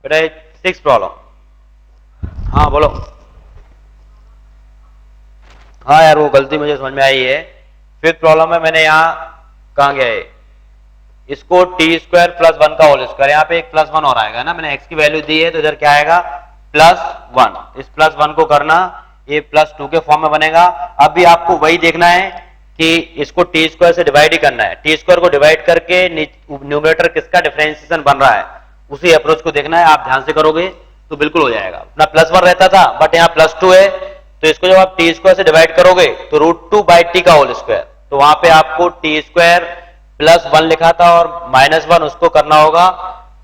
बेटा 6 प्रॉब्लम। हाँ बोलो। हाँ यार वो गलती मुझे समझ में आई है। 5th प्रॉब्लम में मैंने यहाँ कहाँ गया है, इसको टी स्क्वायर प्लस 1 का होल स्क्वायर, यहाँ पे एक प्लस 1 और आएगा ना, मैंने x की वैल्यू दी है तो इधर क्या आएगा प्लस 1। इस प्लस 1 को करना ये प्लस 2 के फॉर्म में बनेगा। अब भी आपको वही देखना है कि इसको टी स्क्वायर से डिवाइड ही करना है, टी स्क्वायर को डिवाइड करके न्यूमरेटर किसका डिफरेंशिएशन बन रहा है उसी अप्रोच को देखना है। आप ध्यान से करोगे तो बिल्कुल हो जाएगा। अपना प्लस 1 रहता था बट यहाँ प्लस 2 है, तो इसको जब आप टी स्क्वायर से डिवाइड करोगे तो √2/t का होल स्क्वायर, तो वहां पे आपको टी स्क्वायर प्लस 1 लिखा था और माइनस 1 उसको करना होगा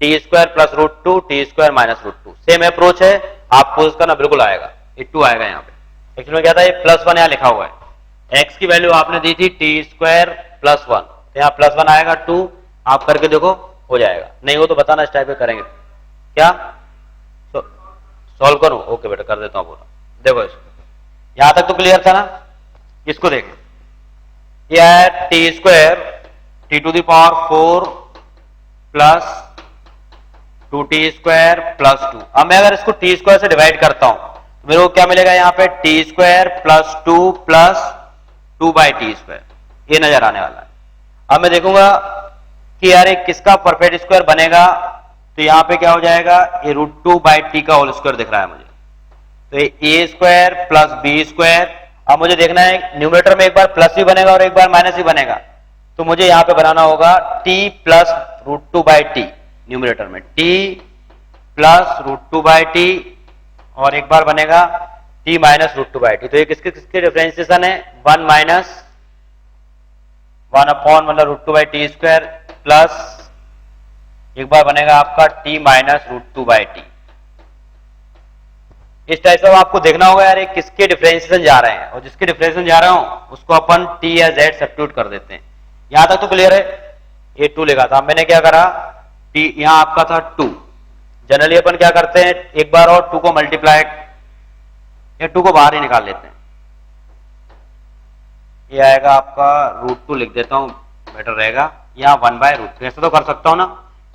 T square plus √2 T square minus √2। Same approach है, आपको इसका ना बिल्कुल आएगा, ये 2 आएगा यहाँ पे। एक्चुअली में क्या था, ये प्लस 1 यहाँ लिखा हुआ है, x की वैल्यू आपने दी थी टी स्क्वायर प्लस 1, तो यहाँ प्लस 1 आएगा 2। आप करके देखो हो जाएगा, नहीं हो तो बताना, इस टाइप पे करेंगे। क्या सॉल्व करूं? ओके बेटा कर देता हूं पूरा। देखो इसको, यहां तक तो क्लियर था ना? इसको देखो, यह है T square T to the power 4 plus 2t square plus 2। अब मैं अगर इसको टी स्क्वायर से डिवाइड करता हूं तो मेरे को क्या मिलेगा, यहाँ पे T square plus 2 plus 2/t square, ये नजर आने वाला है। अब मैं देखूंगा कि यार एक किसका परफेक्ट स्क्वायर बनेगा, तो यहाँ पे क्या हो जाएगा, ये √2/t का होल स्क्वायर दिख रहा है मुझे, तो ये a square plus b square. अब मुझे देखना है न्यूमरेटर में एक बार प्लस ही बनेगा और एक बार माइनस ही बनेगा, तो मुझे यहां पे बनाना होगा t प्लस √2/t, न्यूमरेटर में t प्लस √2/t और एक बार बनेगा t माइनस √2/t। तो ये किसके किसके डिफरेंशिएशन है, 1 माइनस 1 अपॉन मतलब √2/t स्क्वायर प्लस एक बार बनेगा आपका t माइनस √2/t। इस टाइप से आपको देखना होगा यार एक किसके डिफरेंशिएशन जा रहे हैं, और जिसके डिफरेंशिएशन जा रहा हूं उसको अपन t या z सब्स्टिट्यूट कर देते हैं। यहां तक तो क्लियर है, ये 2 लिखा था। मैंने क्या करा, t यहां आपका था 2, जनरली अपन क्या करते हैं एक बार और 2 को मल्टीप्लाई, या 2 को बाहर ही निकाल लेते हैं, ये आएगा आपका √2 लिख देता हूं बेटर रहेगा, यहां 1/√2 ऐसा तो कर सकता हूं ना।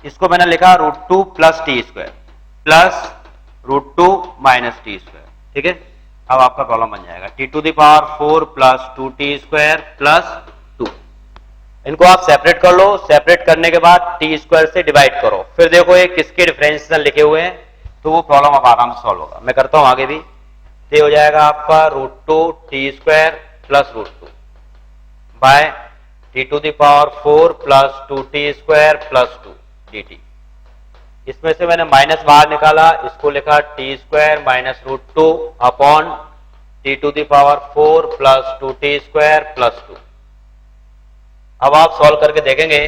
इसको मैंने लिखा √2 plus T square plus √2 minus T square, ठीक है। अब आपका प्रॉब्लम बन जाएगा T to the power 4 plus 2t square plus 2। इनको आप सेपरेट कर लो, सेपरेट करने के बाद टी स्क्वायर से डिवाइड करो, फिर देखो ये किसके डिफरेंशिएशन लिखे हुए हैं, तो वो प्रॉब्लम अब आराम से सॉल्व होगा। मैं करता हूं आगे भी, ये हो जाएगा आपका √2t square plus √2 by T to the power 4 plus 2t square plus 2 dt। इसमें से मैंने माइनस बाहर निकाला, इसको लिखा T square minus √2 upon T to the power 4 plus 2t square plus 2। अब आप सॉल्व करके देखेंगे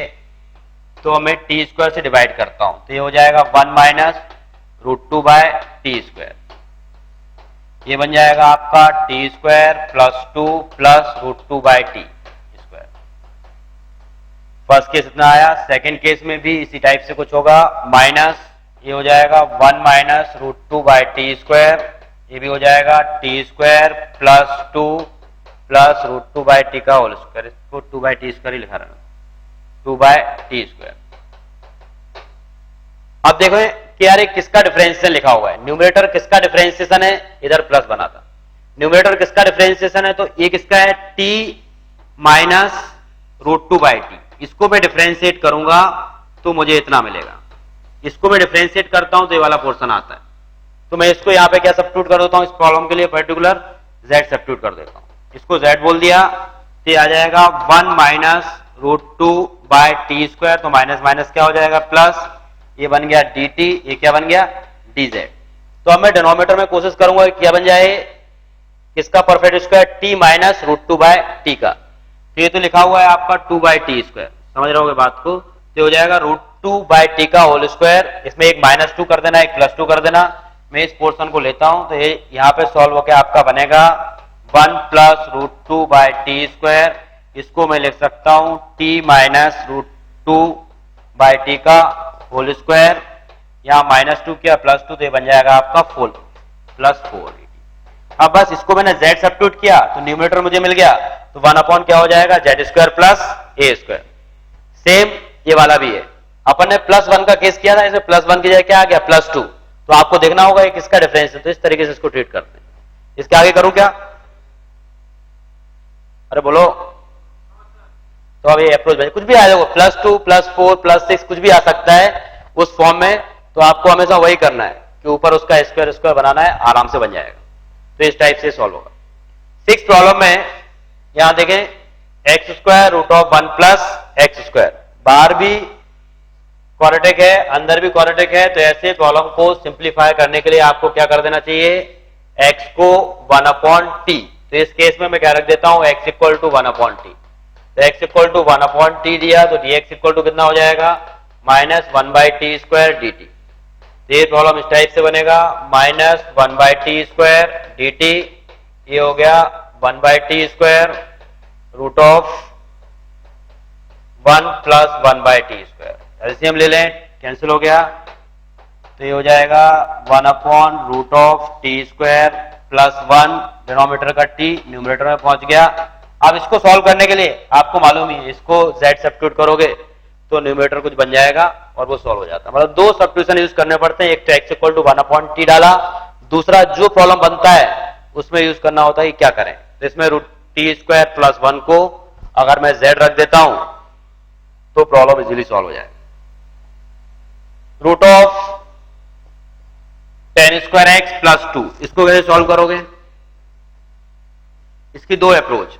तो मैं टी स्क्वायर से डिवाइड करता हूं, तो ये हो जाएगा 1 माइनस √2/t स्क्वायर, ये बन जाएगा आपका T square plus 2 plus √2/t square. First case इतना आया, सेकंड केस में भी इसी टाइप से कुछ होगा, माइनस ये हो जाएगा 1 माइनस √2/t स्क्वायर, ये भी हो जाएगा T square plus 2 plus √2/t का होल स्क्वायर, इसको 2/t स्क्वायर ही लिखा रहा है, 2/t स्क्वायर। अब देखो कि यार किसका डिफरेंशिएशन लिखा हुआ है, न्यूमरेटर किसका डिफरेंशिएशन है, इधर प्लस बना था, न्यूमरेटर किसका डिफरेंशिएशन है, तो ये किसका है t माइनस √2/t। इसको मैं डिफरेंशिएट करूंगा तो मुझे इतना मिलेगा, इसको मैं डिफरेंशिएट करता हूं तो ये वाला पोर्शन आता है, तो मैं इसको यहां पे क्या सब्स्टिट्यूट कर देता हूं, इस प्रॉब्लम के लिए पर्टिकुलर z सब्स्टिट्यूट कर देता हूं, इसको z बोल दिया, तो आ जाएगा 1 माइनस √2/t स्क्वायर, तो माइनस माइनस क्या हो जाएगा प्लस, ये बन गया dt, ये क्या बन गया dz। तो अब मैं डिनोमिनेटर में कोशिश करूंगा क्या बन जाए, किसका perfect square, t minus √2/t का, तो ये तो लिखा हुआ है आपका 2/t स्क्वायर, समझ रहे होगे बात को, तो हो जाएगा √2/t का होल स्क्वायर, इसमें एक -2 कर देना एक +2 कर देना। मैं इस पोर्शन को लेता हूं तो ये यहां पे सॉल्व होकर आपका बनेगा 1 प्लस √2/t स्क्वायर, इसको मैं लिख सकता हूं t माइनस √2/t का होल स्क्वायर, यहां -2 किया +2, तो ये बन जाएगा आपका 4 अब बस इसको मैंने z सब्स्टिट्यूट किया तो न्यूमरेटर मुझे मिल गया, तो 1 अपॉन क्या हो जाएगा z square plus a square. Same ये वाला भी है, अपन ने +1 का केस किया था, इसमें +1 की जगह क्या आ गया +2, तो आपको देखना होगा ये किसका डिफरेंस है, तो इस तरीके से इसको ट्रीट करते हैं। इसके आगे करूं क्या? अरे बोलो। तो अब ये अप्रोच कुछ भी आ जाएगा, +2 +4 +6 कुछ भी आ सकता है उस फॉर्म में, तो आपको हमेशा वही करना है कि ऊपर उसका स्क्वायर स्क्वायर बनाना है, आराम से बन जाएगा। तो इस टाइप से सॉल्व होगा। 6 प्रॉब्लम में यहां देखें x² √1 + x², बाहर भी क्वाड्रेटिक है, अंदर भी क्वाड्रेटिक है, तो ऐसे प्रॉब्लम को सिंप्लीफाई करने के लिए आपको क्या कर देना चाहिए, x को 1/t, तो इस केस में मैं क्या रख देता हूं, x = 1/t, तो x = 1/t दिया, तो dx = कितना हो जाएगा, -1/t² dt। तो ये प्रॉब्लम इस टाइप से बनेगा, -1/t² dt, ये हो गया 1/t² √1 + 1/t²। एलसीएम ले लें, कैंसिल हो गया, तो ये हो जाएगा 1/√t² +1, डिनोमिनेटर का t न्यूमरेटर में पहुंच गया। अब इसको सॉल्व करने के लिए आपको मालूम ही है, इसको z सब्स्टिट्यूट करोगे तो न्यूमरेटर कुछ बन जाएगा और वो सॉल्व हो जाता है। मतलब दो सब्स्टिट्यूशन यूज करने पड़ते हैं, एक तो x = 1/t डाला, दूसरा जो प्रॉब्लम बनता है उसमें यूज करना होता है क्या करें, तो इसमें √t² +1 को अगर मैं z रख देता हूं तो प्रॉब्लम इजीली सॉल्व हो जाएगा। √tan² x +2, इसको कैसे सॉल्व करोगे? इसकी दो अप्रोच,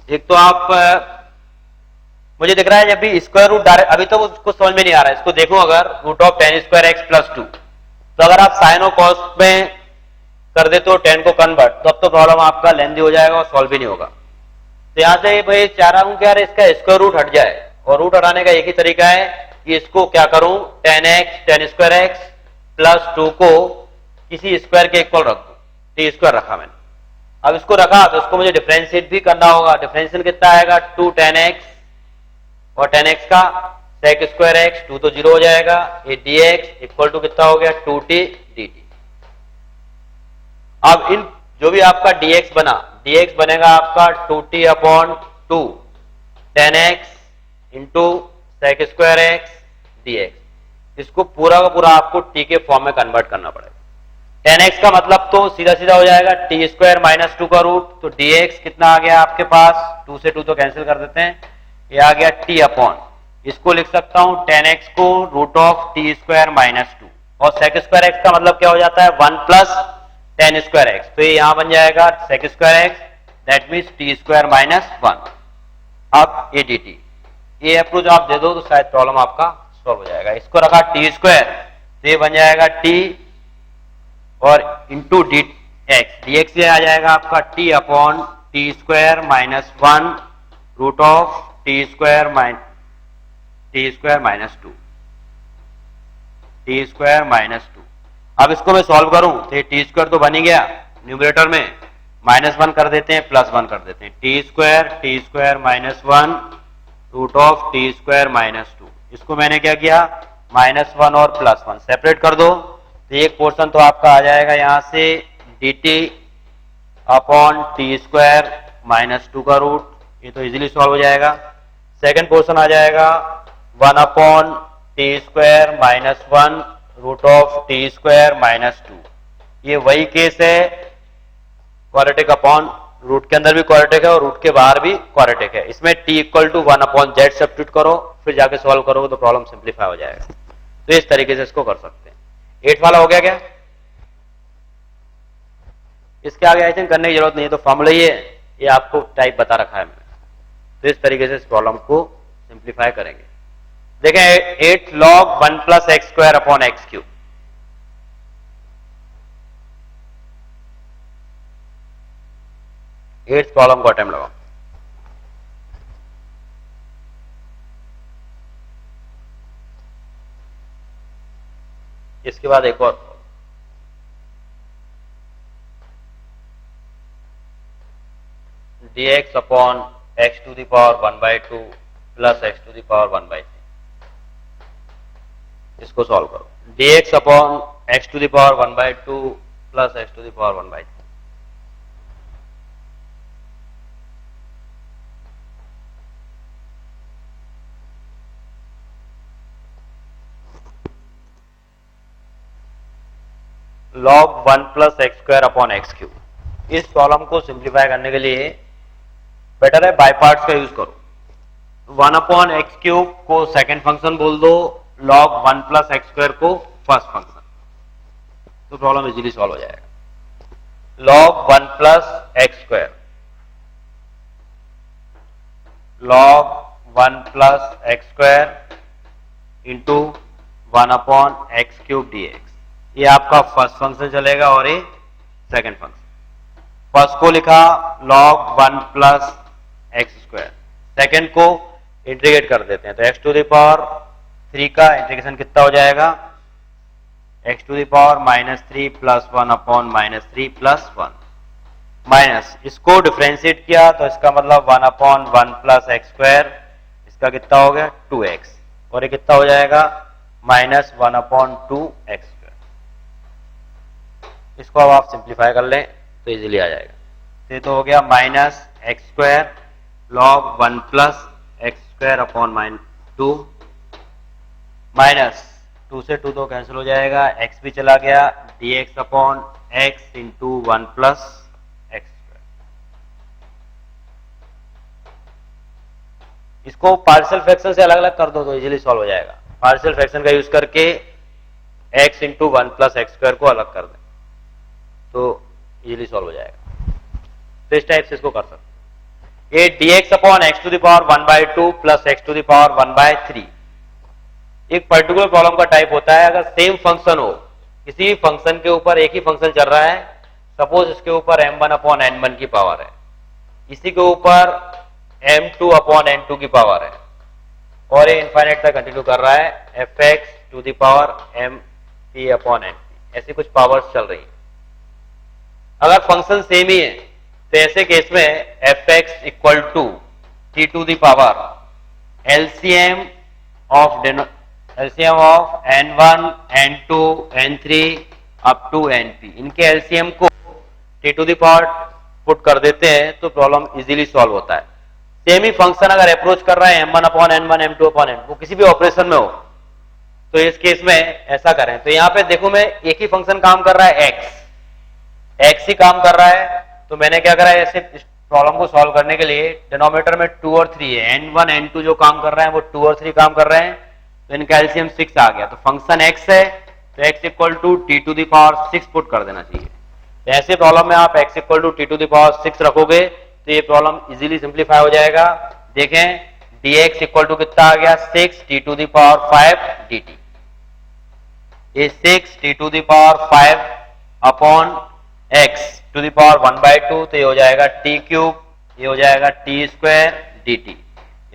एक तो आप मुझे दिख रहा है जब भी स्क्वायर रूट डायरेक्ट, अभी तो उसको समझ में नहीं आ रहा है, इसको देखो अगर √tan² x +2, तो अगर आप साइन और कॉस में कर देते हो tan को कन्वर्ट, तो अब तो प्रॉब्लम आपका लेंदी हो जाएगा और सॉल्व भी नहीं होगा। तो यहां से भाई चाह रहा हूं कि यार इसका स्क्वायर रूट हट जाए, और रूट हटाने का एक ही तरीका है कि इसको क्या करूं, tan² x +2 को किसी स्क्वायर के इक्वल रख दूं, t² रखा मैंने। अब इसको रखा तो इसको मुझे डिफरेंशिएट भी करना होगा, डिफरेंशियल कितना आएगा, 2 tan x, और tan x का sec² x, 2 तो 0 हो जाएगा, ये dx = कितना हो गया, 2t dt। अब इन जो भी आपका dx बना, dx बनेगा आपका 2t/2 tan x into sec² x dx। इसको पूरा का पूरा आपको t के फॉर्म में कन्वर्ट करना पड़ेगा। tan x का मतलब तो सीधा सीधा हो जाएगा t² - 2 का रूट, तो dx कितना आ गया आपके पास, 2 से 2 तो कैंसिल कर देते हैं, ये आ गया t/, इसको लिख सकता हूं tan x को √t² - 2, और sec² x का मतलब क्या हो जाता है, 1 + tan² x, तो ये यहां बन जाएगा sec² x, that means t² - 1। अब ये dt, ये अप्रोच आप दे दो तो शायद प्रॉब्लम आपका सॉल्व हो जाएगा। इसको रखा t², तो ये बन जाएगा t और इंटू dx, ये आ जाएगा आपका t/t² - 1 √t² - 2। अब इसको मैं सॉल्व करूं तो ये t² तो बन ही गया, न्यूमरेटर में -1 कर देते हैं, +1 कर देते हैं, t² - 1 √t² - 2। इसको मैंने क्या किया, -1 और +1 सेपरेट कर दो, तो एक पोर्शन तो आपका आ जाएगा यहां से dt/t² - 2 का रूट, ये तो इजीली सॉल्व हो जाएगा। सेकंड पोर्शन आ जाएगा 1/t² - 1 √t² - 2। ये वही केस है, क्वाड्रेटिक अपॉन रूट के अंदर भी क्वाड्रेटिक है और रूट के बाहर भी क्वाड्रेटिक है। इसमें t = 1/z सब्स्टिट्यूट करो, फिर जाके सॉल्व करोगे तो प्रॉब्लम सिंप्लीफाई हो जाएगा। तो इस तरीके से इसको कर सकते हैं। 8 वाला हो गया क्या? इसके आगे आई थिंक करने की जरूरत नहीं है, तो फॉर्मूला ही है, ये आपको टाइप बता रखा है मैंने। तो इस तरीके से इस प्रॉब्लम को सिंप्लीफाई करेंगे। देखें 8 log 1 + x² / x³, eighth problem को अटेम्प्ट लगाओ। इसके बाद एक और dx/(x⁴ (1/2) + (x⁴ 1/3)। इसको सॉल्व करो, dx/(x⁴ 1/2) + (x⁴ 1/3)। log 1 plus x square upon x cube. इस प्रॉब्लम को सिंप्लीफाई करने के लिए बेटर है बाय पार्ट्स का यूज करो। 1 अपॉन एक्स क्यूब को सेकंड फंक्शन बोल दो, log 1 प्लस एक्स स्क्वायर को फर्स्ट फंक्शन, तो प्रॉब्लम इजीली सॉल्व हो जाएगा। log 1 plus x square, log 1 plus x square into 1 upon x cube D x, ये आपका फर्स्ट फंक्शन चलेगा और ये सेकंड फंक्शन। फर्स्ट को लिखा log 1 plus x square, second को इंटीग्रेट कर देते हैं तो x टू द पावर 3 का इंटीग्रेशन कितना हो जाएगा, x to the power -3 plus 1 upon -3 plus 1 minus, इसको डिफरेंशिएट किया तो इसका मतलब 1 अपॉन 1 प्लस एक्स स्क्वायर, इसका कितना हो गया 2x, और ये कितना हो जाएगा -1 अपॉन 2 एक्स स्क्वायर। इसको अब आप सिंप्लीफाई कर लें तो इजीली आ जाएगा। ये तो हो गया minus x square log 1 plus x square upon -2, minus 2 से 2 तो कैंसिल हो जाएगा, x भी चला गया, dx upon x into 1 plus x square. इसको पार्शियल फ्रैक्शन से अलग अलग कर दो तो इजीली सॉल्व हो जाएगा। पार्शियल फ्रैक्शन का यूज करके x into 1 plus x square को अलग कर दें तो इजीली सॉल्व हो जाएगा। तो इस टाइप से इसको कर सकते हैं। ये dx upon X to the power 1/2 plus x to the power 1/3 एक पर्टिकुलर प्रॉब्लम का टाइप होता है। अगर सेम फंक्शन हो, किसी भी फंक्शन के ऊपर एक ही फंक्शन चल रहा है, सपोज इसके ऊपर m1 अपॉन n1 की पावर है, इसी के ऊपर m2 अपॉन n2 की पावर है, और ये इनफाइनाइट तक कंटिन्यू कर रहा है fx to the power mp upon np, ऐसी कुछ पावर्स चल रही है। अगर फंक्शन सेम ही है तो ऐसे केस में fx equal to t to the power LCM of n1 n2 n3 up to np, इनके LCM को t to the power put कर देते हैं तो प्रॉब्लम इजीली सॉल्व होता है। सेम ही फंक्शन अगर अप्रोच कर रहा है m1 upon n1 m2 upon n, वो किसी भी ऑपरेशन में हो तो इस केस में ऐसा करें। तो यहां पे देखो मैं एक ही फंक्शन काम कर रहा है x ही काम कर रहा है, तो मैंने क्या करा है, ऐसे इस प्रॉब्लम को सॉल्व करने के लिए डिनोमिनेटर में 2 और 3 है, n1 n2 जो काम कर रहे हैं वो 2 और 3 काम कर रहे हैं, तो इनका एलसीएम 6 आ गया। तो फंक्शन x है तो x equal to T to the power 6 put कर देना चाहिए। तो ऐसे प्रॉब्लम में आप x equal to T to the power 6 रखोगे तो ये प्रॉब्लम इजीली सिंप्लीफाई हो जाएगा। देखें dx इक्वल टू कितना आ गया 6 T to the power 5 dt, ये 6 T to the power 5 upon x to the power 1/2, तो ये हो जाएगा t क्यूब, ये हो जाएगा t स्क्वायर dt,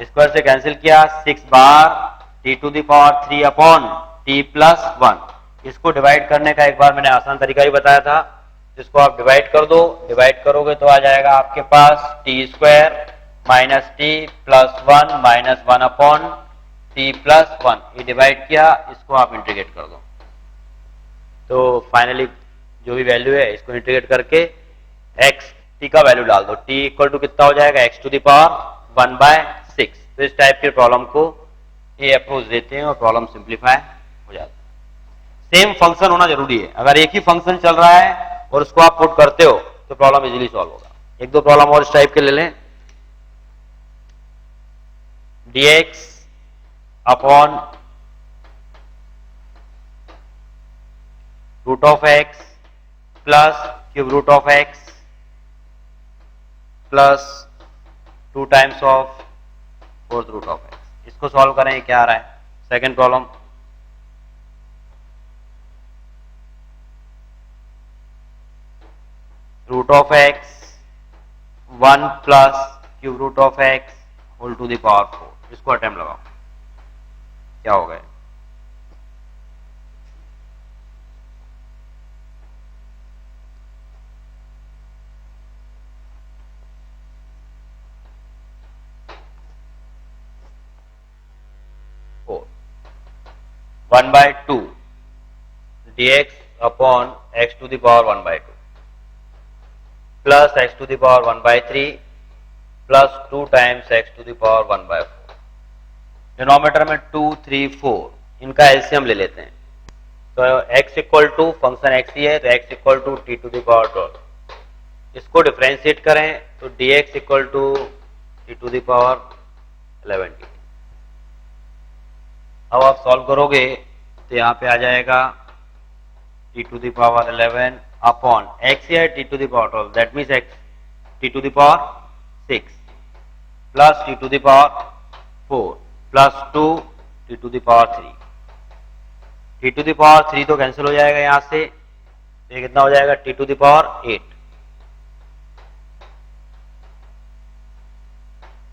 स्क्वायर से कैंसिल किया 6 बार t to the power 3 upon t plus 1। इसको डिवाइड करने का एक बार मैंने आसान तरीका ही बताया था, इसको आप डिवाइड कर दो, डिवाइड करोगे तो आ जाएगा आपके पास t square minus t plus 1 minus 1 upon t plus 1, ये डिवाइड किया, इसको आप इंटीग्रेट कर दो तो फाइनली जो भी वैल्यू है इसको इंटीग्रेट करके x t का वैल्यू डाल दो, t इक्वल टू कितना हो जाएगा x टू द पावर 1/6। तो इस टाइप के प्रॉब्लम को ये अप्रोच देते हैं और प्रॉब्लम सिंप्लीफाई हो जाता है। सेम फंक्शन होना जरूरी है, अगर एक ही फंक्शन चल रहा है और उसको आप पुट करते हो तो प्रॉब्लम इजीली सॉल्व होगा। एक दो प्रॉब्लम और इस टाइप के ले लें, dx upon root of x plus cube root of x plus 2 times of fourth root of x, इसको सॉल्व करें क्या आ रहा है। Second problem root of x 1 plus cube root of x whole to the power 4, इसको attempt लगाओ क्या हो गया। One by two dx upon x to the power 1/2 plus x to the power 1/3 plus 2 times x to the power 1/4। Denominator में 2 3 4, इनका LCM ले लेते हैं। तो x equal to function x ही है तो x equal to T to the power 12। इसको डिफरेंशिएट करें तो dx equal to T to the power 11t। अब आप सॉल्व करोगे तो यहाँ पे आ जाएगा T to the power 11 upon x है T to the power 12, that means x T to the power 6 plus T to the power 4 plus 2 T to the power 3। T to the power 3 तो cancel हो जाएगा यहां से, ये कितना हो जाएगा T to the power 8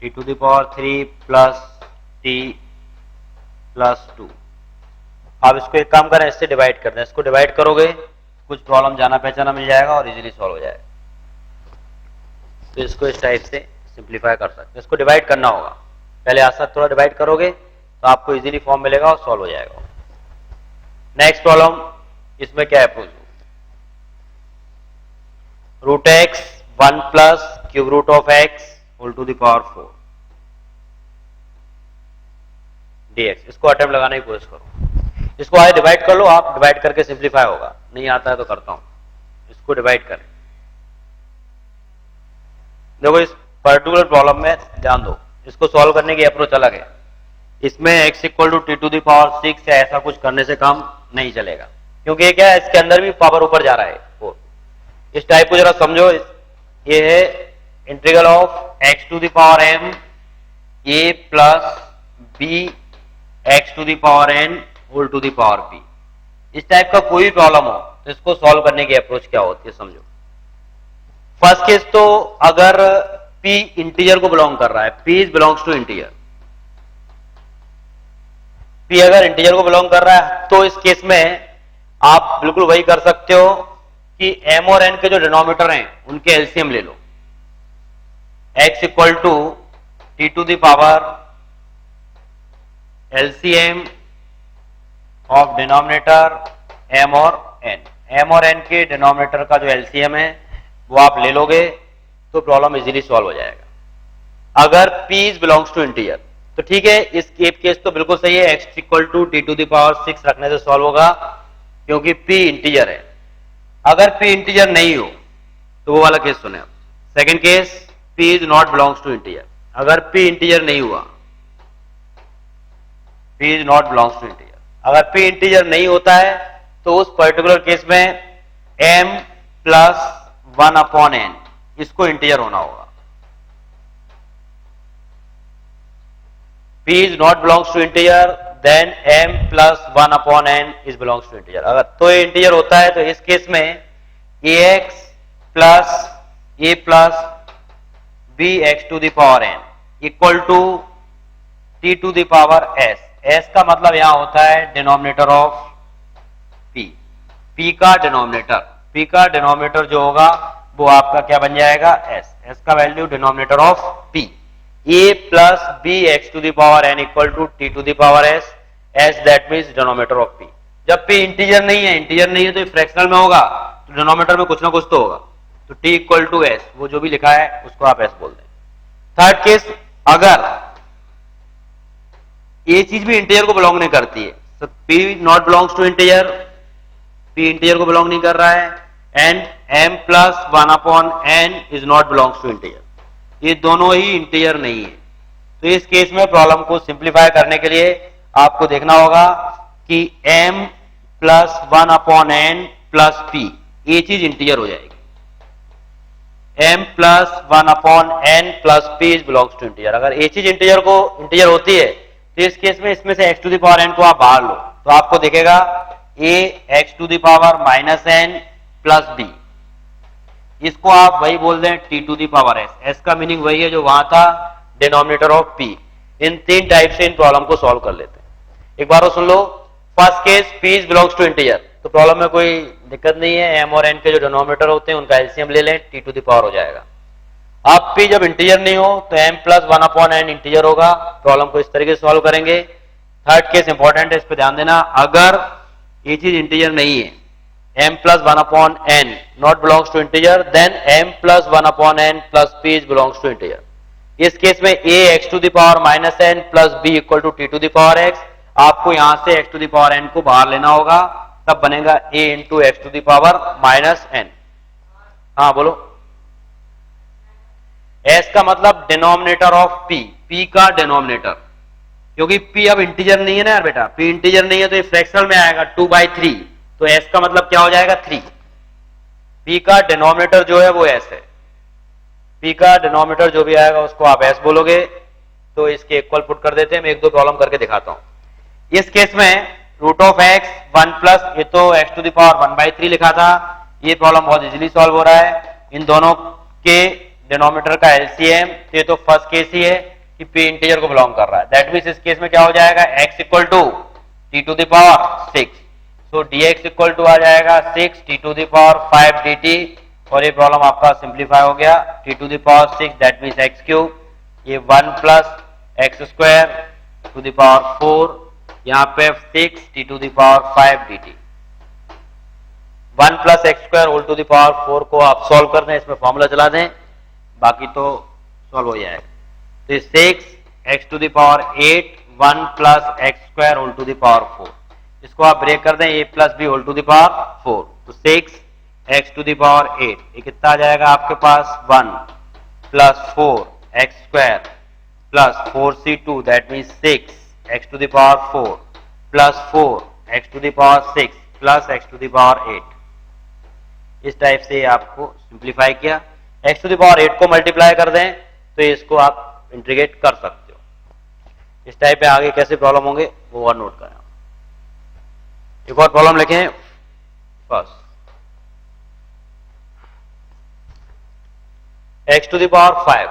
T to the power 3 plus T plus 2। आप इसको एक काम करें, इससे डिवाइड कर दें, इसको डिवाइड करोगे कुछ प्रॉब्लम जाना पहचाना मिल जाएगा और इजीली सॉल्व हो जाएगा। तो इसको इस टाइप से सिंप्लीफाई कर सकते हैं। इसको डिवाइड करना होगा, पहले आसां थोड़ा डिवाइड करोगे तो आपको इजीली फॉर्म मिलेगा और सॉल्व हो जाएगा। नेक्स्ट प्रॉब्लम, इसमें क्या है prove, root X 1 plus cube root of X whole to the power 4 dx। इसको अटेम्प्ट लगाने की कोशिश करो, इसको आगे डिवाइड कर लो, आप डिवाइड करके सिंप्लीफाई होगा, नहीं आता है तो करता हूं। इसको डिवाइड करें, देखो इस पर्टिकुलर प्रॉब्लम में ध्यान दो, इसको सॉल्व करने की अप्रोच अलग है। इसमें x equal to T to the power 6 या ऐसा कुछ करने से काम नहीं चलेगा, क्योंकि ये क्या है, इसके अंदर भी पावर ऊपर जा रहा है 4। इस टाइप को जरा समझो, ये है integral of x to the power m a plus b x to the power n whole to the power p। इस टाइप का कोई प्रॉब्लम हो तो इसको सॉल्व करने की अप्रोच क्या होती है समझो। फर्स्ट केस तो अगर p इंटीजर को बिलोंग कर रहा है, p belongs to integer, p अगर इंटीजर को बिलोंग कर रहा है तो इस केस में आप बिल्कुल वही कर सकते हो कि m और n के जो डिनोमिनेटर हैं उनके एलसीएम ले लो। x equal to T to the power LCM of denominator m और n। m और n के डिनोमिनेटर का जो एलसीएम है वो आप ले लोगे तो प्रॉब्लम इजीली सॉल्व हो जाएगा। अगर p बिलोंग्स टू इंटीजर तो ठीक है, इस केस तो बिल्कुल सही है, x equal to T to the power 6 रखने से सॉल्व होगा क्योंकि p इंटीजर है। अगर p इंटीजर नहीं हो तो वो वाला केस सुने। Second case, p is not belongs to integer. अगर p इंटीजर नहीं हुआ, p is not belongs to integer, अगर p इंटीजर नहीं होता है तो उस पर्टिकुलर केस में m प्लस 1 अपॉन n इसको इंटीजर होना होगा। p is not belongs to integer, then m plus 1 upon n is belongs to integer। अगर तो ये इंटीजर होता है तो इस केस में ax plus a plus bx to the power n equal to t to the power s। s का मतलब यहां होता है डिनोमिनेटर ऑफ p, p का डिनोमिनेटर जो होगा वो आपका क्या बन जाएगा s। s का value denominator of p, a plus b x to the power n equal to t to the power s, s that means denominator of p। जब p इंटीजर नहीं है तो फ्रैक्शनल में होगा तो डिनोमिनेटर में कुछ ना कुछ तो होगा, तो t इक्वल टू s, वो जो भी लिखा है उसको आप s बोल दें। थर्ड केस, अगर ये चीज भी इंटीजर को बिलोंग नहीं करती है तो p not belongs to integer, p integer को बिलोंग नहीं कर रहा है, and m plus 1 upon n is not belongs to integer, ये दोनों ही इंटीजर नहीं है। तो इस केस में प्रॉब्लम को सिंप्लीफाई करने के लिए आपको देखना होगा कि m plus 1 upon n plus p ये चीज इंटीजर हो जाएगी। m plus 1 upon n plus p is belongs to integer. अगर ये चीज इंटीजर होती है तो इस केस में इसमें से x to the power n को आप बाहर लो तो आपको दिखेगा a x to the power minus n plus b, इसको आप वही बोल दें t to the power s। s का मीनिंग वही है जो वहां था, डिनोमिनेटर ऑफ p। इन तीन टाइप से इन प्रॉब्लम को सॉल्व कर लेते हैं। एक बार सुन लो, first case p is belongs to integer तो प्रॉब्लम में कोई दिक्कत नहीं है, m और n के जो डिनोमिनेटर होते हैं उनका एलसीएम ले लें, t टू द पावर हो जाएगा। अब p जब इंटीजर नहीं हो तो m plus 1 upon n integer होगा। प्रॉब्लम को इस तरीके से सॉल्व करेंगे। थर्ड केस इंपॉर्टेंट है, इस पे ध्यान देना, अगर ये चीज इंटीजर नहीं है, m plus 1 upon n not belongs to integer, then m plus 1 upon n plus p is belongs to integer। इस केस में a x to the power minus n plus b equal to t to the power x, आपको यहां से x to the power n को बाहर लेना होगा तब बनेगा a into x to the power minus n. हाँ बोलो। s का मतलब डिनोमिनेटर ऑफ p, p का डिनोमिनेटर, क्योंकि p अब इंटीजर नहीं है ना यार बेटा, p इंटीजर नहीं है तो ये फ्रैक्शनल में आएगा 2/3, तो s का मतलब क्या हो जाएगा 3। p का डिनोमिनेटर जो है वो s है, p का डिनोमिनेटर जो भी आएगा उसको आप s बोलोगे। तो इसके इक्वल पुट कर देते हैं, मैं एक दो प्रॉब्लम करके दिखाता हूं। इस केस में रूट ऑफ एक्स 1 प्लस, ये तो एक्स टू द पावर 1/3 लिखा था, ये प्रॉब्लम बहुत इजीली सॉल्व हो रहा है। इन दोनों के डिनोमिनेटर का एलसीएम, ये तो फर्स्ट केस ही है कि p इंटीजर को बिलोंग कर रहा है। दैट मींस इस केस में क्या हो जाएगा, x equal to t to the power 6, so dx equal to आ जाएगा 6 t to the power 5 dt, और ये प्रॉब्लम आपका सिंप्लीफाई हो गया t to the power 6, that means x cube, ये 1 plus x square to the power 4, यहाँ पे 6 t to the power 5 dt। 1 plus x square whole to the power 4 को आप सॉल्व कर दें, इसमें फॉर्मूला चला दें, बाकी तो सॉल्व हो जाएगा। तो 6 x to the power 8 1 plus x square whole to the power 4, इसको आप ब्रेक कर दें, a plus b whole to the power 4, तो 6 एक्स टू द पावर 8, ये कितना आ जाएगा आपके पास 1 plus 4 x square plus 4c2, that means 6 x to the power 4 plus 4 x to the power 6 plus x to the power 8। इस type से आपको सिंप्लीफाई किया, एक्स टू द पावर 8 को मल्टीप्लाई कर दें तो इसको आप इंटीग्रेट कर सकते हो। इस टाइप पे आगे कैसे प्रॉब्लम होंगे वो और नोट करें। एक और प्रॉब्लम लिखें, first x to the power 5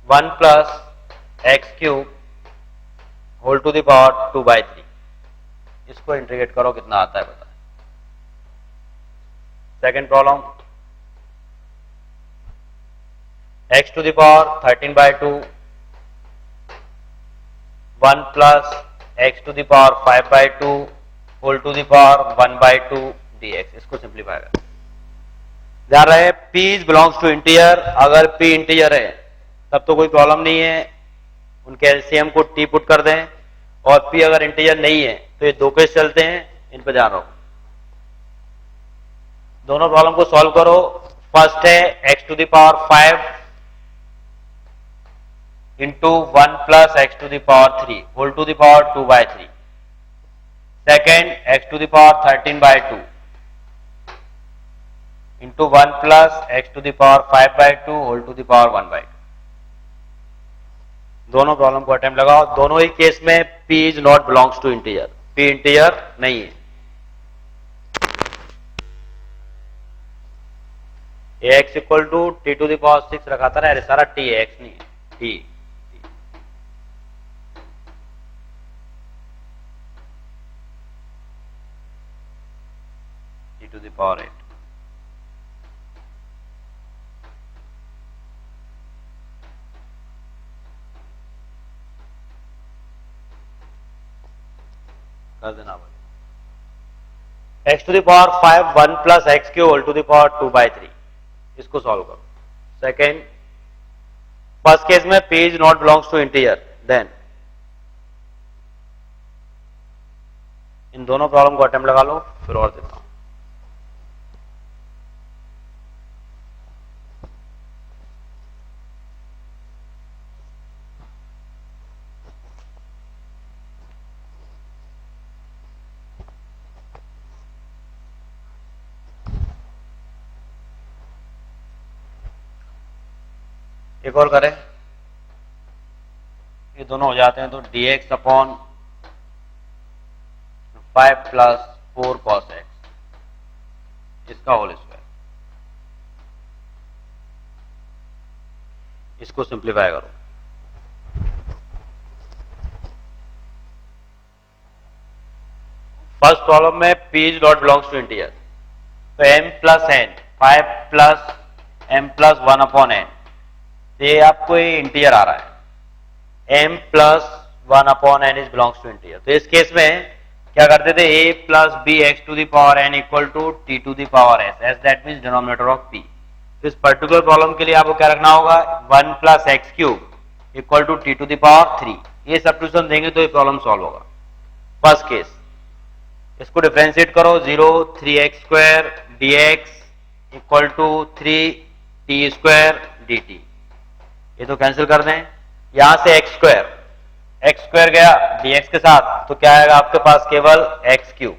1 plus x cube whole to the power 2/3, इसको इंटीग्रेट करो कितना आता है बताएं। Second problem x to the power 13/2 1 plus x to the power 5/2 whole to the power 1/2 dx, इसको सिंप्लीफाई कर। ध्यान रहे p बिलोंग्स टू इंटीजर, अगर p इंटीजर है तब तो कोई प्रॉब्लम नहीं है, उनके एलसीएम को t पुट कर दें, और p अगर इंटीजर नहीं है तो ये दो केस चलते हैं, इन पर ध्यान रखो। दोनों प्रॉब्लम को सॉल्व करो। फर्स्ट है x to the power 5 into 1 plus x to the power 3 whole to the power 2/3, second x to the power 13/2 into 1 plus x to the power 5/2 whole to the power 1/2। दोनों problem को attempt लगाओ। दोनों ही case में p is not belongs to integer, p integer नहीं है। ax equal to t to the power 6 रखा था ना, अरे सारा t है, x नहीं है, t टू द पावर 8। कर देना भाई। x to the power 5 1 plus x cube whole to the power 2/3, इसको सॉल्व करो। सेकेंड, फर्स्ट केस में p is not belongs to integer, then इन दोनों प्रॉब्लम को अटेम्प्ट लगा लो, फिर और देता हूं। एक और करें, ये दोनों हो जाते हैं तो dx upon 5 plus 4 cos x, इसका होल स्क्वायर, इसको सिंप्लीफाई करो। फर्स्ट प्रॉब्लम में p is not belongs to integer, तो m plus n 5 plus m plus 1 upon n, ये आपको ये इंटीजर आ रहा है, m plus 1 upon n is belongs to integer. तो इस केस में क्या करते थे, a plus b x to the power n equal to t to the power s, s that means denominator of p। तो इस पर्टिकुलर प्रॉब्लम के लिए आपको क्या रखना होगा, 1 plus x cube equal to t to the power 3, ये substitution देंगे तो ये प्रॉब्लम सॉल्व होगा। फर्स्ट केस, इसको डिफरेंशिएट करो, 0 3x square dx equal to 3t square dt। ये तो कैंसिल कर दें, यहां से x स्क्वायर गया dx के साथ, तो क्या आएगा आपके पास केवल x cube.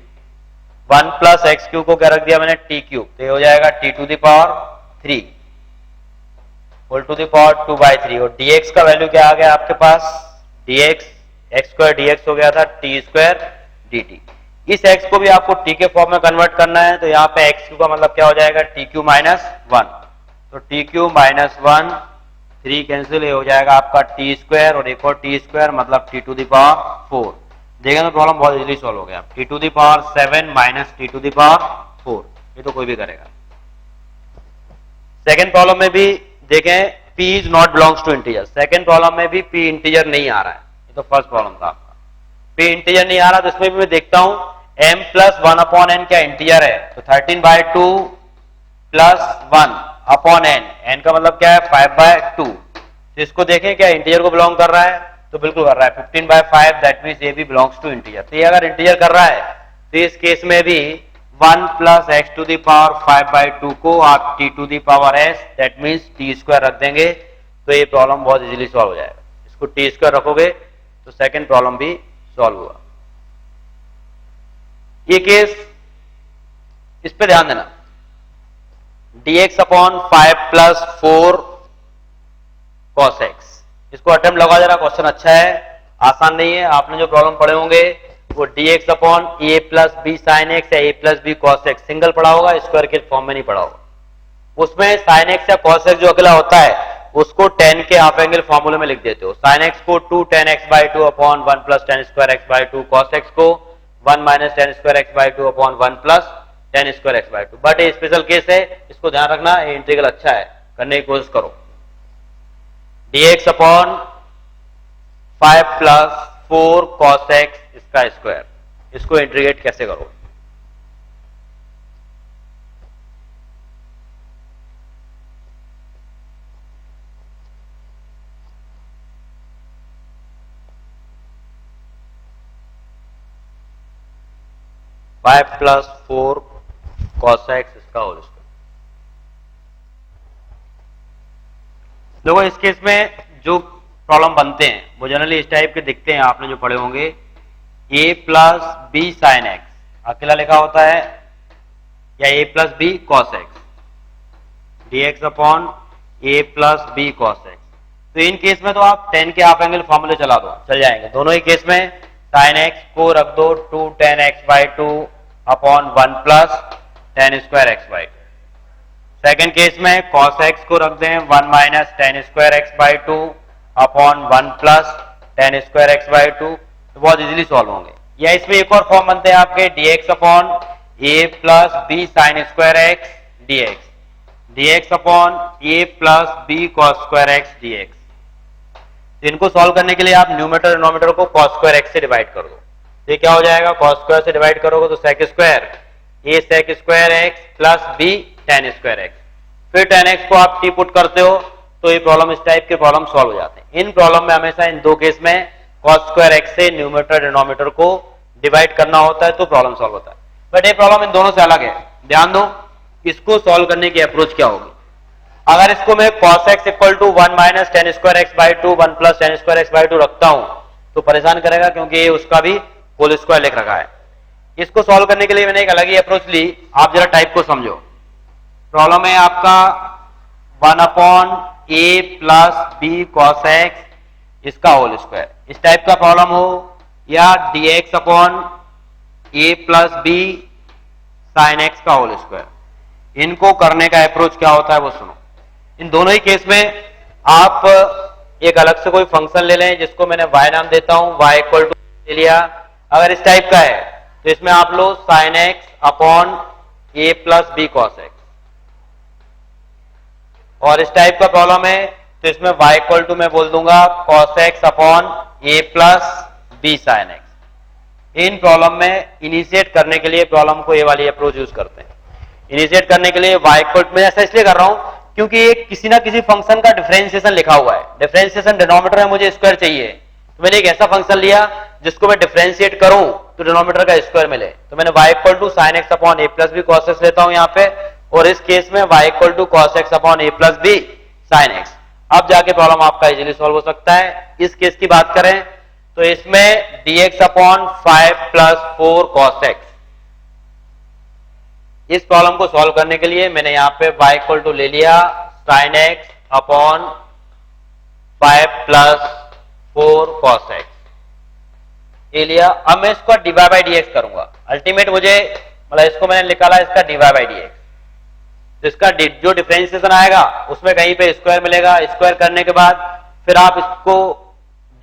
1 plus x cube को क्या रख दिया मैंने, टी क्यूब, तो ये हो जाएगा T to the power 3 whole to the power 2/3। और dx का वैल्यू क्या आ गया आपके पास, dx x स्क्वायर dx हो गया था टी स्क्वायर dt। इस x को भी आपको t के फॉर्म में कन्वर्ट करना है, तो यहाँ पे x क्यूब का मतलब क्या हो जाएगा, टी क्यू माइनस 1, तो टी क्यू माइनस 1 3 कैंसिल, ये हो जाएगा आपका टी स्क्वायर और एक और टी स्क्वायर मतलब टी टू द पावर 4। देखें तो प्रॉब्लम बहुत इजीली सॉल्व हो गया। T to the power 7 minus t to the power 4, ये तो कोई भी करेगा। सेकेंड प्रॉब्लम में भी देखें p is not belongs to integer. Second problem में भी p इंटीजर नहीं आ रहा है, ये तो फर्स्ट प्रॉब्लम था आपका। p इंटीजर नहीं आ रहा, तो इसमें भी मैं देखता हूं m प्लस 1/n क्या इंटीजर है, तो 13/2 प्लस 1/n, n का मतलब क्या है 5/2, तो इसको देखें क्या इंटीजर को बिलोंग कर रहा है, तो बिल्कुल कर रहा है। 15/5 दैट मीन्स ये भी बिलोंग्स टू इंटीजर। तो ये अगर इंटीजर कर रहा है तो इस केस में भी 1 plus x to the power 5/2 को आप t to the power s that means t square रख देंगे, तो ये प्रॉब्लम बहुत इजीली सॉल्व हो जाएगा। इसको टी स्क्वायर रखोगे तो सेकेंड प्रॉब्लम भी सॉल्व हुआ। ये केस, इस पे ध्यान देना, dx upon 5 plus 4 cos x, इसको अटेम्प्ट लगा जरा, क्वेश्चन अच्छा है, आसान नहीं है। आपने जो प्रॉब्लम पढ़े होंगे वो dx upon a plus b sine x या a plus B cos x single पढ़ा होगा, स्क्वायर के फॉर्म में नहीं पढ़ा होगा। उसमें साइन एक्स या कॉस एक्स जो अकेला होता है उसको tan के हाफ एंगल फॉर्मूले में लिख देते हो। साइन एक्स को 2 tan x/2 upon 1 plus tan square x/2, cos x को 1 minus tan square x/2 upon 1 plus tan square x/2। But ये स्पेशल केस है, इसको ध्यान रखना, ये इंटीग्रल अच्छा है, करने की कोशिश करो। dx upon 5 plus 4 cos x इसका स्क्वायर, इसको इंटीग्रेट कैसे करो, फाइव प्लस 4 cos x इसका होल स्क्वायर। देखो इस केस में जो प्रॉब्लम बनते हैं वो जनरली इस टाइप के दिखते हैं, आपने जो पढ़े होंगे, a plus b sine x अकेला लिखा होता है या a plus B cos x, dx upon a plus B cos x. तो इन केस में तो आप tan के हाफ एंगल फॉर्मूले चला दो, चल जाएंगे दोनों ही केस में। साइन एक्स को रख दो 2 tan x/2 upon 1 plus tan square x/2। Second case में cos x को रख दें 1 minus tan square x/2 upon 1 plus tan square x/2, तो बहुत इजीली सॉल्व होंगे। या इसमें एक और फॉर्म बनते हैं आपके dx upon a plus b sine square x dx, dx upon a plus B cos square x dx। तो इनको सॉल्व करने के लिए आप न्यूमरेटर डिनोमिनेटर को cos स्क्वायर x से डिवाइड कर दो, तो ये क्या हो जाएगा, cos स्क्वायर से डिवाइड करोगे तो sec square a sec square x plus b tan square x, फिर tan x को आप t पुट करते हो तो ये प्रॉब्लम, इस टाइप के प्रॉब्लम सॉल्व हो जाते हैं। इन प्रॉब्लम में हमेशा इन दो केस में cos स्क्वायर x से न्यूमरेटर डिनोमिनेटर को डिवाइड करना होता है तो प्रॉब्लम सॉल्व होता है। बट ये प्रॉब्लम इन दोनों से अलग है, ध्यान दो। इसको सॉल्व करने की अप्रोच क्या होगी, अगर इसको मैं cos x equal to 1 minus tan square x/2 1 plus tan square x/2 रखता हूं तो परेशान करेगा, क्योंकि ये उसका भी होल स्क्वायर लिख रखा है। इसको सॉल्व करने के लिए मैंने एक अलग ही अप्रोच ली, आप जरा टाइप को समझो। प्रॉब्लम है आपका 1 upon a plus B cos x इसका होल स्क्वायर, इस टाइप का प्रॉब्लम हो, या dx upon a plus b sine x का होल स्क्वायर। इनको करने का अप्रोच क्या होता है वो सुनो। इन दोनों ही केस में आप एक अलग से कोई फंक्शन ले लें जिसको मैंने y नाम देता हूं, y इक्वल टू ले लिया। अगर इस टाइप का है तो इसमें आप लो sine x upon a plus B cos x, और इस टाइप का प्रॉब्लम है तो इसमें y इक्वल टू मैं बोल दूंगा cos x upon a plus b sine x। इन प्रॉब्लम में इनिशिएट करने के लिए प्रॉब्लम को ये वाली अप्रोच यूज करते हैं। इनिशिएट करने के लिए y इक्वल टू, मैं ऐसा इसलिए कर रहा हूं क्योंकि ये किसी ना किसी फंक्शन का डिफरेंशिएशन लिखा हुआ है, डिफरेंशिएशन डिनोमिनेटर है, मुझे स्क्वायर चाहिए, तो मैंने एक ऐसा फंक्शन लिया जिसको मैं डिफरेंशिएट करूं तो डिनोमिनेटर का स्क्वायर मिले, तो मैंने y equal to sine x upon a plus B cos x लेता हूं यहाँ पे, और इस केस में y equal to cos x upon a plus b sine x. अब जाके प्रॉब्लम आपका इजीली सॉल्व हो सकता है। इस केस की बात करें तो इसमें dx upon 5 plus 4 cos x, इस प्रॉब्लम को सॉल्व करने के लिए मैंने यहाँ पे y इक्वल टू ले लिया sign x upon 5 plus 4 cos x ये लिया। अब मैं इसको dy बाई डी एक्स करूंगा। अल्टीमेट मुझे मतलब इसको मैंने निकाला इसका dy बाई डी एक्स, तो इसका जो डिफरेंशिएशन आएगा उसमें कहीं पे स्क्वायर मिलेगा। स्क्वायर करने के बाद फिर आप इसको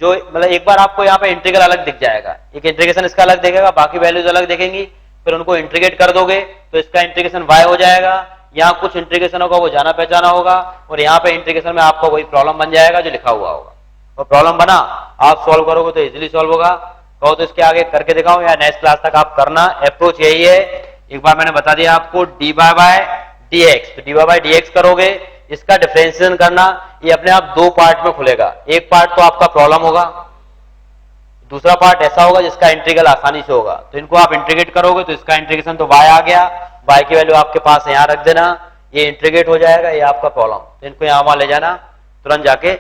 जो मतलब एक बार आपको यहाँ पे इंटीग्रल अलग दिख जाएगा, एक इंटीग्रेशन इसका अलग दिखेगा, बाकी वैल्यूज अलग दिखेंगी, फिर उनको इंटीग्रेट कर दोगे तो इसका इंटीग्रेशन y हो जाएगा। यहाँ कुछ इंटीग्रेशन होगा वो जाना पहचाना होगा, और यहाँ पे इंटीग्रेशन में आपका वही प्रॉब्लम बन जाएगा जो लिखा हुआ होगा। और प्रॉब्लम बना आप सॉल्व करोगे तो इजीली सॉल्व होगा। कहो तो इसके आगे करके दिखाऊं या नेक्स्ट क्लास तक आप करना, अप्रोच यही है। एक बार मैंने बता दिया आपको dy बाय dx, तो dy बाय dx करोगे, इसका डिफरेंशिएशन करना, ये अपने आप दो पार्ट में खुलेगा। एक पार्ट तो आपका प्रॉब्लम होगा, दूसरा पार्ट ऐसा होगा जिसका इंटीग्रल आसानी से होगा। तो इनको आप इंटीग्रेट करोगे तो इसका इंटीग्रेशन तो y आ गया, y की वैल्यू आपके पास यहाँ रख देना, ये इंटीग्रेट हो जाएगा, ये आपका प्रॉब्लम। तो इनको यहाँ वहां ले जाना, तुरंत जाके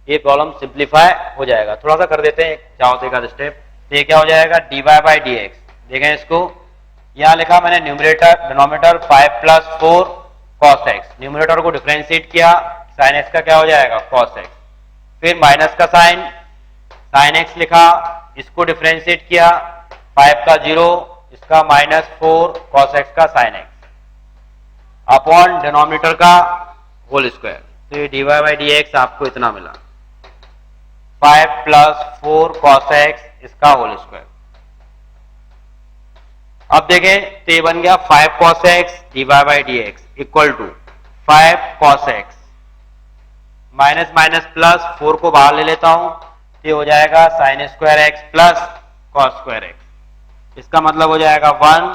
ये प्रॉब्लम सिंप्लीफाई हो जाएगा। थोड़ा सा कर देते हैं चाहो तो एक आध स्टेप। तो ये क्या हो जाएगा dy बाई डी एक्स, देखें इसको यहाँ लिखा मैंने numerator denominator 5 plus 4 cos x, numerator को डिफरेंशिएट किया, साइन एक्स का क्या हो जाएगा कॉस एक्स, फिर माइनस का साइन साइन एक्स लिखा, इसको डिफरेंशिएट किया 5 का 0, इसका माइनस 4 कॉस एक्स का साइन एक्स अपॉन डिनोमिनेटर का होल स्क्वायर। तो ये dy बाई डी एक्स आपको इतना मिला 5 प्लस 4 कॉस एक्स इसका होल स्क्वायर। अब देखें तो ये बन गया 5 cos x dy by d x equal to 5 cos x minus minus plus 4 को बाहर ले लेता हूं, तो ये हो जाएगा sine square x plus cos square x, इसका मतलब हो जाएगा 1।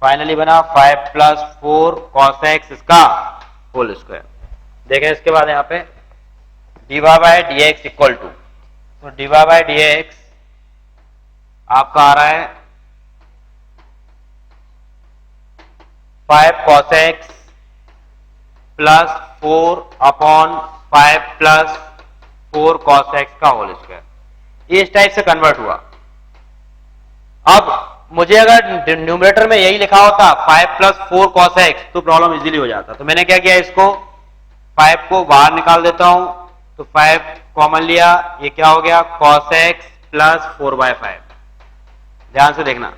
फाइनली बना 5 प्लस 4 cos x इसका होल स्क्वायर। देखें इसके बाद यहाँ पे dy by d x equal to, तो dy बाई डी एक्स आपका आ रहा है 5 cos x plus 4 upon 5 plus 4 cos x का होल स्क्वायर। ये इस टाइप से कन्वर्ट हुआ। अब मुझे अगर न्यूमरेटर में यही लिखा होता 5 प्लस 4 cos x तो प्रॉब्लम इजीली हो जाता। तो मैंने क्या किया, इसको 5 को बाहर निकाल देता हूं, तो 5 कॉमन लिया, ये क्या हो गया cos x प्लस 4/5, ध्यान से देखना,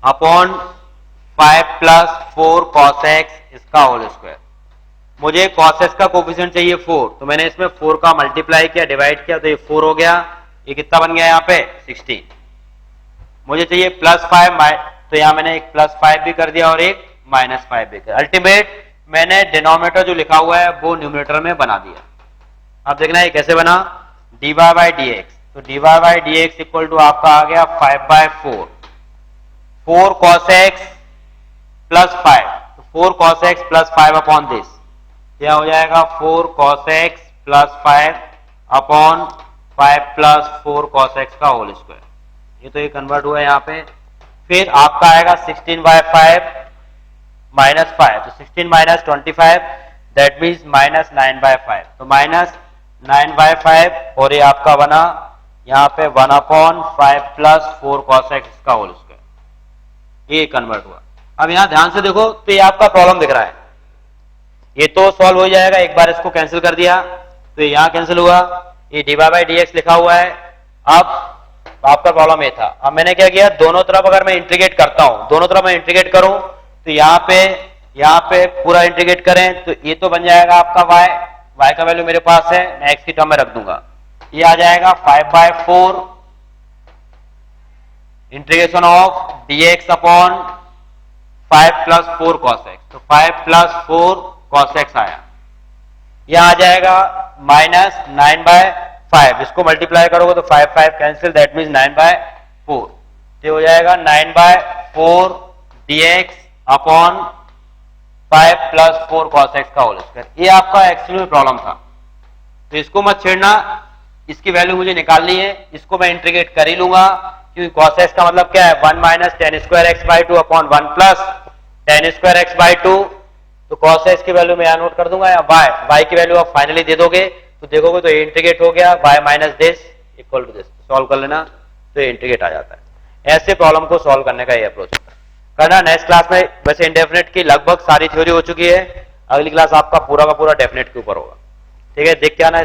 अपॉन 5 प्लस 4 cos x इसका होल स्क्वायर। मुझे cos x का कोफिशिएंट चाहिए 4, तो मैंने इसमें 4 का मल्टीप्लाई किया, डिवाइड किया, तो ये 4 हो गया। ये कितना बन गया यहाँ पे 16। मुझे चाहिए प्लस 5, तो यहाँ मैंने एक प्लस 5 भी कर दिया और एक माइनस 5 भी कर। अल्टीमेट मैंने डिनोमिनेटर जो लिखा हुआ है वो न्यूमरेटर में बना दिया। अब देखना ये कैसे बना, dy बाई डी एक्स, तो dy by d x equal to आपका आ गया 5/4 4 cos x प्लस 5, तो 4 cos x plus 5 upon this, क्या हो जाएगा 4 cos x plus 5 upon 5 plus 4 cos x का होल स्क्वायर। ये तो ये कन्वर्ट हुआ है यहाँ पे। फिर आपका आएगा 16/5 माइनस 5, तो 16 माइनस 25 दैट मीन्स माइनस 9/5, तो माइनस 9/5, और ये आपका बना यहाँ पे 1 अपॉन 5 प्लस 4 cos x का होल स्क्वायर। ये कन्वर्ट हुआ। अब यहां ध्यान से देखो तो ये आपका प्रॉब्लम दिख रहा है, ये तो सॉल्व हो जाएगा। एक बार इसको कैंसिल कर दिया तो ये यहां कैंसिल हुआ, ये dy बाई डी एक्स लिखा हुआ है। अब आपका प्रॉब्लम ये था। अब मैंने क्या किया, दोनों तरफ अगर मैं इंटीग्रेट करता हूं, दोनों तरफ मैं इंटीग्रेट करूं तो यहाँ पे पूरा इंटीग्रेट करें तो ये तो बन जाएगा आपका y का वैल्यू मेरे पास है, मैं x की टर्म में रख दूंगा, ये आ जाएगा 5/4 integration of dx upon 5 plus 4 cos x, तो 5 प्लस 4 cos x आया। यह आ जाएगा माइनस 9/5, इसको मल्टीप्लाई करोगे तो 5 कैंसिल, दैट मीन्स 9/4, ये हो जाएगा 9/4 dx upon 5 plus 4 cos x का होल स्क्वायर। ये आपका एक्चुअल में प्रॉब्लम था, तो इसको मत छेड़ना, इसकी वैल्यू मुझे निकालनी है, इसको मैं इंटीग्रेट कर ही लूंगा क्योंकि cos x का मतलब क्या है 1 minus ten square x by two upon 1 plus ten square x by two. तो cos x की वैल्यू मैं यहां नोट कर दूंगा या y की वैल्यू आप फाइनली दे दोगे तो देखोगे तो ये इंटीग्रेट हो गया y minus this equal to this, solve कर लेना तो ये इंटीग्रेट आ जाता है। ऐसे प्रॉब्लम को सॉल्व करने का ये अप्रोच होता है करना। नेक्स्ट क्लास में वैसे इंडेफिनेट की लगभग सारी थ्योरी हो चुकी है, अगली क्लास आपका पूरा का पूरा डेफिनेट के ऊपर होगा। ठीक है, देख के आना।